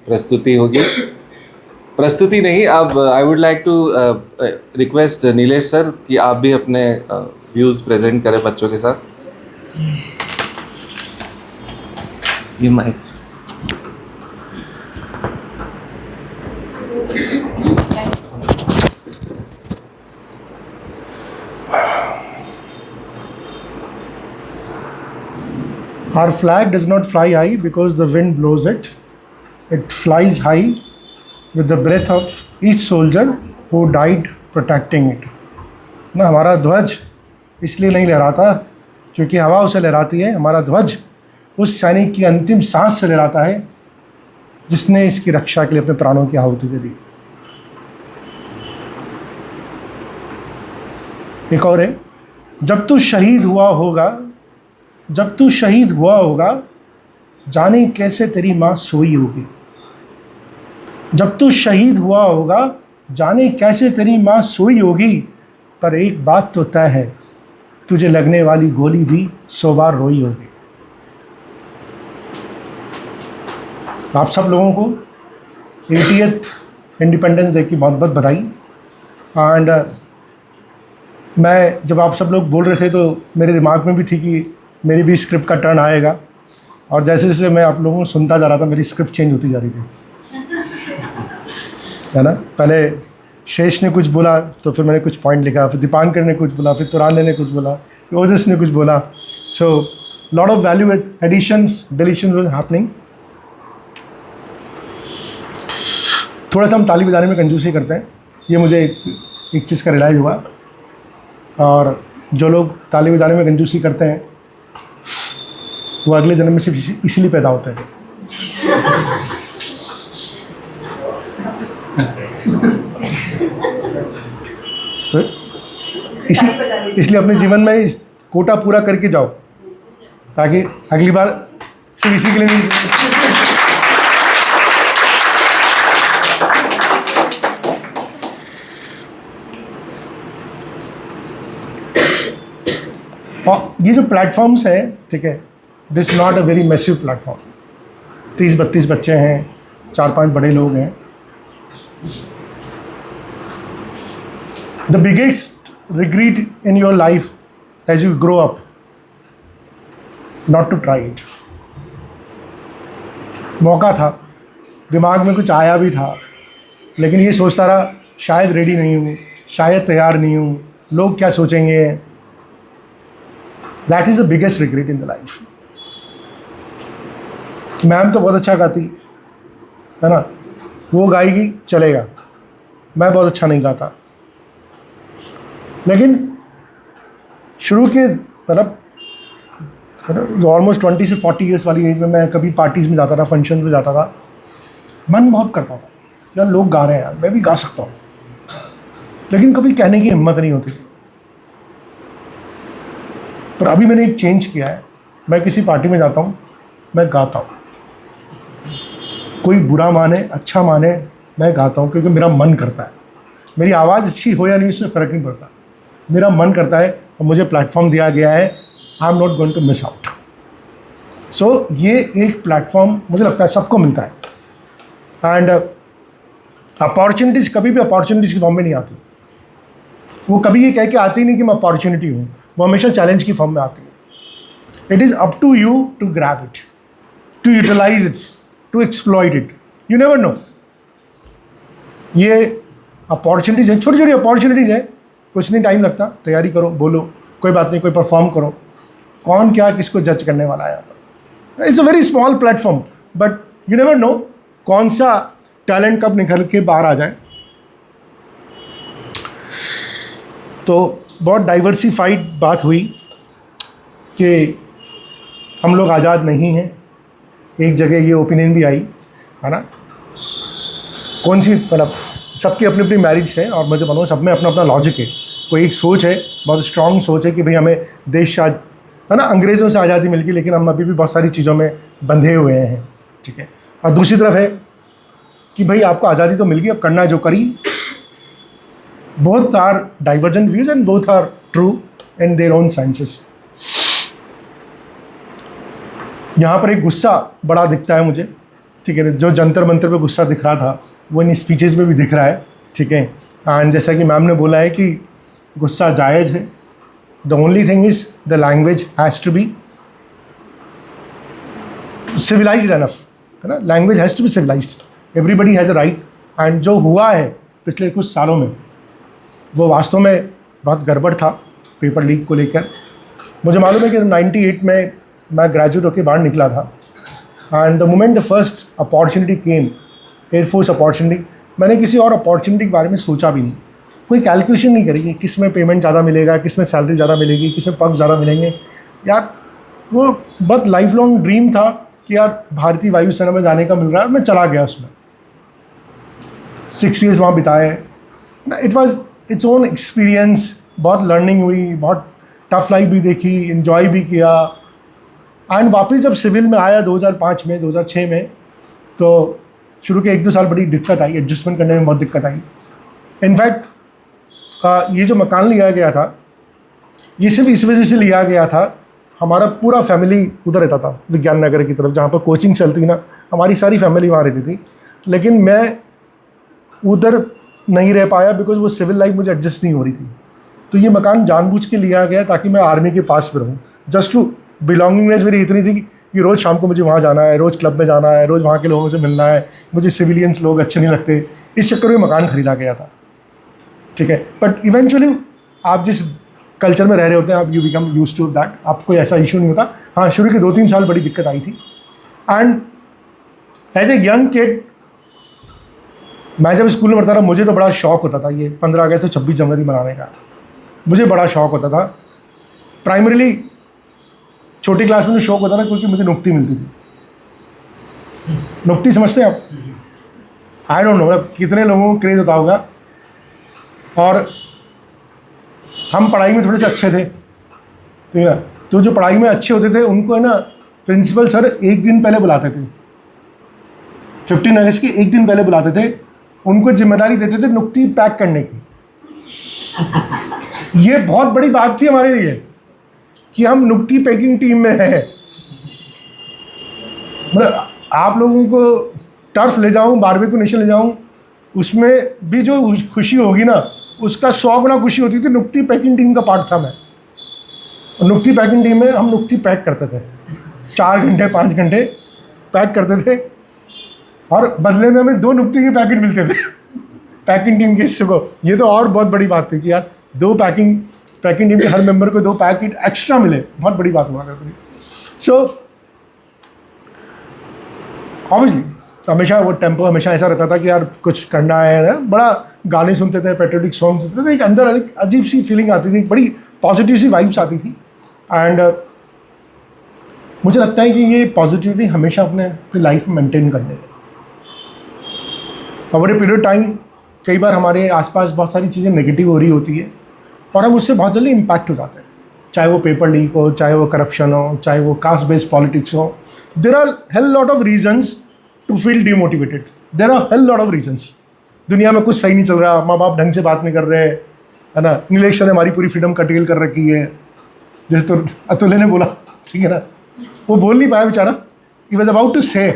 प्रस्तुति होगी। प्रस्तुति नहीं, अब I would like to request Nilesh sir कि आप भी अपने व्यूज़ प्रेजेंट करें बच्चों के साथ। ये mic. Our flag does not fly high because the wind blows it. It flies high with the breath of each soldier who died protecting it. ना हमारा ध्वज इसलिए नहीं लहराता क्योंकि हवा उसे लहराती है। हमारा ध्वज उस सैनिक की अंतिम सांस से लहराता है जिसने इसकी रक्षा के लिए अपने प्राणों की आहुति दे दी। एक और है, जब तू शहीद हुआ होगा, जब तू शहीद हुआ होगा, जाने कैसे तेरी माँ सोई होगी। जब तू शहीद हुआ होगा, जाने कैसे तेरी माँ सोई होगी, पर एक बात तो तय है, तुझे लगने वाली गोली भी 100 बार रोई होगी। आप सब लोगों को 80th इंडिपेंडेंस डे की बहुत बहुत बधाई। एंड मैं जब आप सब लोग बोल रहे थे तो मेरे दिमाग में भी थी कि मेरी भी स्क्रिप्ट का टर्न आएगा, और जैसे जैसे मैं आप लोगों को सुनता जा रहा था मेरी स्क्रिप्ट चेंज होती जा रही थी, है ना। पहले शेष ने कुछ बोला तो फिर मैंने कुछ पॉइंट लिखा, फिर दीपांकर ने कुछ बोला, फिर तुराने ने कुछ बोला, फिर ओजस ने कुछ बोला। So lot of value additions deletions was happening. थोड़ा सा हम ताली बजाने में कंजूसी करते हैं, ये मुझे एक चीज़ का रियलाइज़ हुआ। और जो लोग ताली बजाने में कंजूसी करते हैं वो अगले जन्म में सिर्फ इसलिए पैदा होते हैं। तो इसलिए अपने जीवन में इस कोटा पूरा करके जाओ ताकि अगली बार सिर्फ इसी के लिए नहीं। ये जो प्लेटफॉर्म्स हैं, ठीक है, this not a very massive platform. 30-32 बच्चे हैं, 4-5 बड़े लोग हैं। The biggest regret in your life as you grow up, not to try it. मौका था, दिमाग में कुछ आया भी था, लेकिन ये सोचता रहा शायद रेडी नहीं हूँ, शायद तैयार नहीं हूँ, लोग क्या सोचेंगे। That is the biggest regret in the life. Ma'am तो बहुत अच्छा गाती है ना, वो गाएगी चलेगा, मैं बहुत अच्छा नहीं गाता। लेकिन शुरू के मतलब ऑलमोस्ट 20 से 40 ईयर्स वाली एज में मैं कभी पार्टीज़ में जाता था, फंक्शन में जाता था, मन बहुत करता था यार लोग गा रहे हैं यार मैं भी गा सकता हूँ, लेकिन कभी कहने की हिम्मत नहीं होती थी। पर अभी मैंने एक चेंज किया है, मैं किसी पार्टी में जाता हूँ, मैं गाता हूँ, कोई बुरा माने अच्छा माने, मैं गाता हूँ क्योंकि मेरा मन करता है। मेरी आवाज़ अच्छी हो या नहीं उससे फ़र्क नहीं पड़ता, मेरा मन करता है और मुझे प्लेटफॉर्म दिया गया है। I am not going to miss out. So ये एक प्लेटफॉर्म मुझे लगता है सबको मिलता है। एंड अपॉर्चुनिटीज़ कभी भी अपॉर्चुनिटीज़ की फॉर्म में नहीं आती। वो कभी ये कह के आती नहीं कि मैं अपॉर्चुनिटी हूँ, वो हमेशा चैलेंज की फॉर्म में आती है। It is up to you to grab it, to utilise it, to exploit it. You never know. ये अपॉर्चुनिटीज़ है, छोटी छोटी अपॉर्चुनिटीज़ है, कुछ नहीं टाइम लगता, तैयारी करो, बोलो, कोई बात नहीं, कोई परफॉर्म करो, कौन क्या किसको जज करने वाला है। It's a very small platform, but you never no कौन सा टैलेंट कब निकल के बाहर आ जाए। तो बहुत डाइवर्सिफाइड बात हुई कि हम लोग आज़ाद नहीं हैं। एक जगह ये ओपिनियन भी आई, है ना, कौन सी मतलब सबकी अपनी अपनी मैरिट्स हैं, और मुझे मालूम सब में अपना अपना लॉजिक है। कोई एक सोच है, बहुत स्ट्रॉन्ग सोच है कि भाई हमें देश से है ना अंग्रेज़ों से आज़ादी मिल गई, लेकिन हम अभी भी बहुत सारी चीज़ों में बंधे हुए हैं, ठीक है। और दूसरी तरफ है कि भाई आपको आज़ादी तो मिल गई, अब करना है जो करी। Both are divergent views and both are true in their own sciences. यहाँ पर एक गुस्सा बड़ा दिखता है मुझे, ठीक है, जो जंतर मंतर पे गुस्सा दिख रहा था वो इन स्पीचेस में भी दिख रहा है, ठीक है। एंड जैसा कि मैम ने बोला है कि गुस्सा जायज़ है, the only thing is the language has to be civilised enough, है ना, language has to be civilised, everybody has a right. And जो हुआ है पिछले कुछ सालों में वो वास्तव में बहुत गड़बड़ था पेपर लीक को लेकर। मुझे मालूम है कि 98 में मैं ग्रेजुएट होकर बाहर निकला था, and the moment the first opportunity came, air force opportunity, मैंने किसी और अपॉर्चुनिटी के बारे में सोचा भी नहीं, कोई कैलकुलेशन नहीं करेगी किस में पेमेंट ज़्यादा मिलेगा, किस में सैलरी ज़्यादा मिलेगी, किस में पग ज़्यादा मिलेंगे। यार वो बहुत लाइफ लॉन्ग ड्रीम था कि यार भारतीय वायुसेना में जाने का मिल रहा है, मैं चला गया उसमें, 6 years वहाँ बिताए। It was its own experience, बहुत लर्निंग हुई, बहुत टफ लाइफ भी देखी, इन्जॉय भी किया। एंड वापस जब सिविल में आया 2005 में, 2006 में, तो शुरू के 1-2 साल बड़ी दिक्कत आई, एडजस्टमेंट करने में बहुत दिक्कत आई। इनफैक्ट ये जो मकान लिया गया था ये सिर्फ इस वजह से लिया गया था, हमारा पूरा फैमिली उधर रहता था विज्ञान नगर की तरफ, जहाँ पर कोचिंग चलती ना, हमारी सारी फैमिली वहाँ रहती थी, लेकिन मैं उधर नहीं रह पाया बिकॉज वो सिविल लाइफ मुझे एडजस्ट नहीं हो रही थी। तो ये मकान जानबूझ के लिया गया ताकि मैं आर्मी के पास में रहूँ, जस्ट टू बिलोंगिंगनेस मेरी इतनी थी कि रोज़ शाम को मुझे वहाँ जाना है, रोज़ क्लब में जाना है, रोज़ वहाँ के लोगों से मिलना है, मुझे सिविलियंस लोग अच्छे नहीं लगते, इस चक्कर में मकान खरीदा गया था, ठीक है। बट इवेंचुअली आप जिस कल्चर में रह रहे होते हैं, आप you become used to that, आपको ऐसा इशू नहीं होता। हाँ, शुरू के 2-3 साल बड़ी दिक्कत आई थी। And as a young kid मैं जब स्कूल में पढ़ता था मुझे तो बड़ा शौक होता था ये 15 अगस्त और 26 जनवरी मनाने का, मुझे बड़ा शौक होता था। प्राइमरीली छोटी क्लास में तो शौक होता था क्योंकि मुझे नुक्ती मिलती थी। नुक्ती समझते हैं आप? आई डोंट नो मतलब कितने लोगों को क्रेज होता होगा। और हम पढ़ाई में थोड़े से अच्छे थे, ठीक है, तो जो पढ़ाई में अच्छे होते थे उनको है ना प्रिंसिपल सर एक दिन पहले बुलाते थे, 15 अगस्त के एक दिन पहले बुलाते थे, उनको जिम्मेदारी देते थे नुक्ती पैक करने की। ये बहुत बड़ी बात थी हमारे लिए कि हम नुक्ती पैकिंग टीम में हैं। मतलब आप लोगों को टर्फ ले जाऊं, बारबेक्यू नेशन ले जाऊं, उसमें भी जो खुशी होगी ना उसका 100 गुना खुशी होती थी। नुक्ती पैकिंग टीम का पार्ट था मैं, और नुक्ती पैकिंग टीम में हम नुक्ती पैक करते थे, 4 घंटे 5 घंटे पैक करते थे, और बदले में हमें 2 नुक्ती के पैकेट मिलते थे पैकिंग टीम के हिस्से को। ये तो और बहुत बड़ी बात थी कि यार 2 पैकिंग टीम के हर मेंबर को 2 पैकेट एक्स्ट्रा मिले, बहुत बड़ी बात हुआ करती थी। सो ऑब्वियसली हमेशा वो टेम्पो हमेशा ऐसा रहता था कि यार कुछ करना है ना, बड़ा गाने सुनते थे, पेट्रियोटिक सॉन्ग सुनते थे, एक अंदर एक अजीब सी फीलिंग आती थी, बड़ी पॉजिटिव सी वाइब्स आती थी। एंड मुझे लगता है कि ये पॉजिटिविटी हमेशा अपनी लाइफ में मेंटेन करने है। ओवर ए पीरियड टाइम कई बार हमारे आसपास बहुत सारी चीज़ें नेगेटिव हो रही होती है और हम उससे बहुत जल्दी इम्पैक्ट हो जाते हैं, चाहे वो पेपर लीक हो, चाहे वो करप्शन हो, चाहे वो कास्ट बेस्ड पॉलिटिक्स हो। There are hell lot of reasons to feel demotivated, there are hell lot of reasons. दुनिया में कुछ सही नहीं चल रहा, माँ बाप ढंग से बात नहीं कर रहे, है ना, नीलेश ने हमारी पूरी फ्रीडम कटेल कर रखी है, जैसे तो अतुल्य ने बोला, ठीक है ना, वो बोल नहीं पाया बेचारा। He was about to say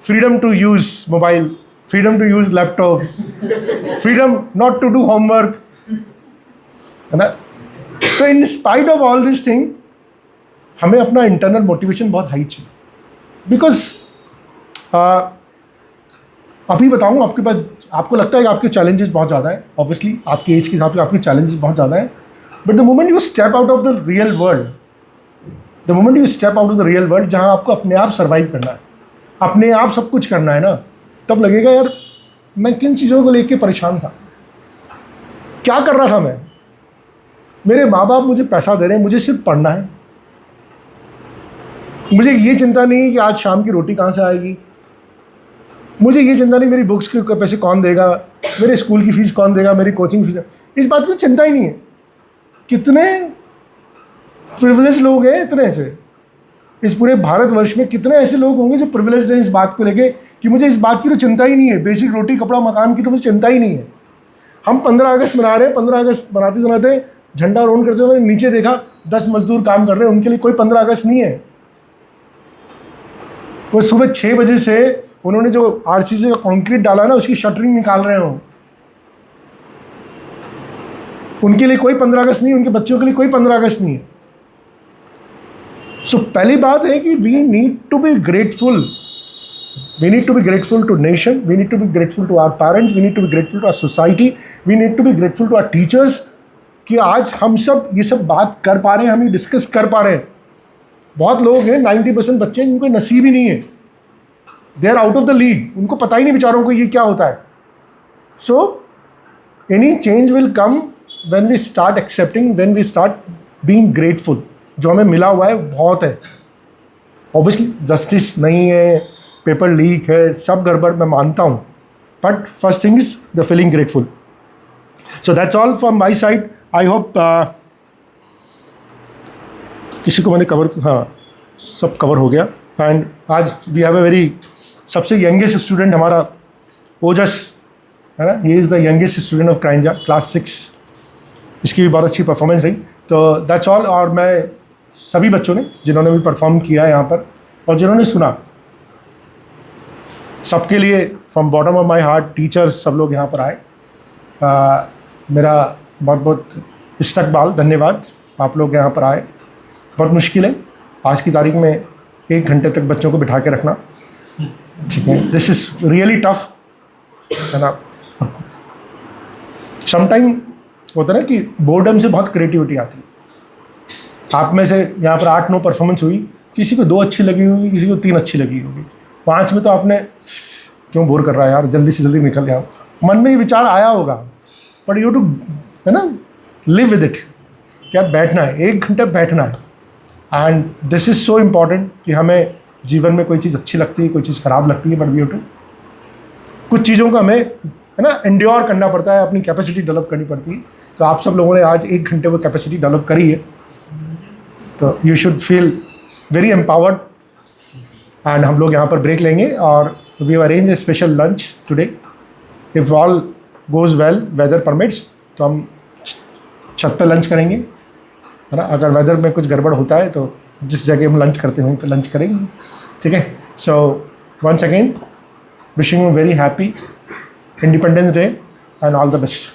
freedom to use mobile, freedom to use laptop, freedom not to do homework, है ना। तो in spite of all this thing हमें अपना इंटरनल मोटिवेशन बहुत हाई चाहिए। बिकॉज अभी बताऊँ आपके पास, आपको लगता है कि आपके चैलेंजेस बहुत ज़्यादा है, ऑब्वियसली आपकी एज के हिसाब से आपके चैलेंजेस बहुत ज़्यादा है, but the moment you step out of the real world, the moment you step out of the real world, जहाँ आपको अपने आप सर्वाइव करना है, अपने आप सब कुछ करना है ना, तब लगेगा यार मैं किन चीज़ों को लेके परेशान था, क्या कर रहा था मैं। मेरे माँ बाप मुझे पैसा दे रहे हैं, मुझे सिर्फ पढ़ना है, मुझे ये चिंता नहीं है कि आज शाम की रोटी कहाँ से आएगी, मुझे ये चिंता नहीं मेरी बुक्स के पैसे कौन देगा, मेरे स्कूल की फ़ीस कौन देगा, मेरी कोचिंग फीस, इस बात की चिंता ही नहीं है। कितने प्रिविलेज लोग हैं, इतने ऐसे इस पूरे भारतवर्ष में कितने ऐसे लोग होंगे जो प्रिविलेज हैं इस बात को लेके कि मुझे इस बात की तो चिंता ही नहीं है, बेसिक रोटी कपड़ा मकान की तो मुझे चिंता ही नहीं है। हम 15 अगस्त मना रहे हैं, 15 अगस्त मनाते मनाते झंडा रोन करते हुए नीचे देखा 10 मजदूर काम कर रहे हैं, उनके लिए कोई 15 अगस्त नहीं है। वो सुबह 6 बजे से उन्होंने जो आरसीसी का कंक्रीट डाला ना, उसकी शटरिंग निकाल रहे हो। उनके लिए कोई 15 अगस्त नहीं, उनके बच्चों के लिए कोई 15 अगस्त नहीं है। सो पहली बात है कि we need to be grateful. We need to be grateful to nation, we need to be grateful to our parents, we need to be grateful to our society, we need to be grateful to our teachers कि आज हम सब ये सब बात कर पा रहे हैं, हम ये डिस्कस कर पा रहे हैं। बहुत लोग हैं, 90% बच्चे हैं जिनको नसीब ही नहीं है, they are out of the league, उनको पता ही नहीं बेचारों को ये क्या होता है। So any change will come when we start accepting, when we start being grateful. जो हमें मिला हुआ है बहुत है। ऑब्वियसली जस्टिस नहीं है, पेपर लीक है, सब गड़बड़ मैं मानता हूँ, but first thing is the feeling grateful. So that's all from my side. I hope किसी को मैंने कवर, हाँ सब कवर हो गया। एंड आज वी हैव अ वेरी, सबसे यंगेस्ट स्टूडेंट हमारा ओजस है ना, he is the youngest student of क्राइंजा, क्लास 6। इसकी भी बहुत अच्छी परफॉर्मेंस रही। तो दैट्स ऑल। और मैं सभी बच्चों ने जिन्होंने भी परफॉर्म किया यहाँ पर और जिन्होंने सुना, सबके लिए from bottom of my heart, teachers सब लोग यहाँ पर आए, मेरा बहुत बहुत इस्तकबाल, धन्यवाद। आप लोग यहाँ पर आए, बहुत मुश्किल है आज की तारीख में 1 घंटे तक बच्चों को बिठा के रखना, ठीक है। दिस इज़ रियली टफ, है ना। समटाइम होता है ना कि बोर्डम से बहुत क्रिएटिविटी आती है। आप में से यहाँ पर 8-9 परफॉर्मेंस हुई, किसी को 2 अच्छी लगी होगी, किसी को 3 अच्छी लगी होगी, 5 में तो आपने क्यों बोर कर रहा है यार, जल्दी से जल्दी निकल जाओ, मन में ये विचार आया होगा। बट यू टू, है ना, लिव विद इट। क्या बैठना है, 1 घंटे बैठना है। And this is so important कि हमें जीवन में कोई चीज़ अच्छी लगती है, कोई चीज़ ख़राब लगती है, बट वी हैव टू, कुछ चीज़ों को हमें, है ना, एंड्योर करना पड़ता है, अपनी कैपेसिटी डेवलप करनी पड़ती है। तो आप सब लोगों ने आज 1 घंटे वो कैपेसिटी डेवलप करी है, तो you should feel very empowered. And हम लोग यहाँ पर ब्रेक लेंगे और we arrange a special lunch today. If all goes well, weather permits, तो हम छत पे लंच करेंगे, है ना। अगर वेदर में कुछ गड़बड़ होता है तो जिस जगह हम लंच करते हैं वहीं पे लंच करेंगे, ठीक है। So once again wishing you very happy Independence Day and all the best.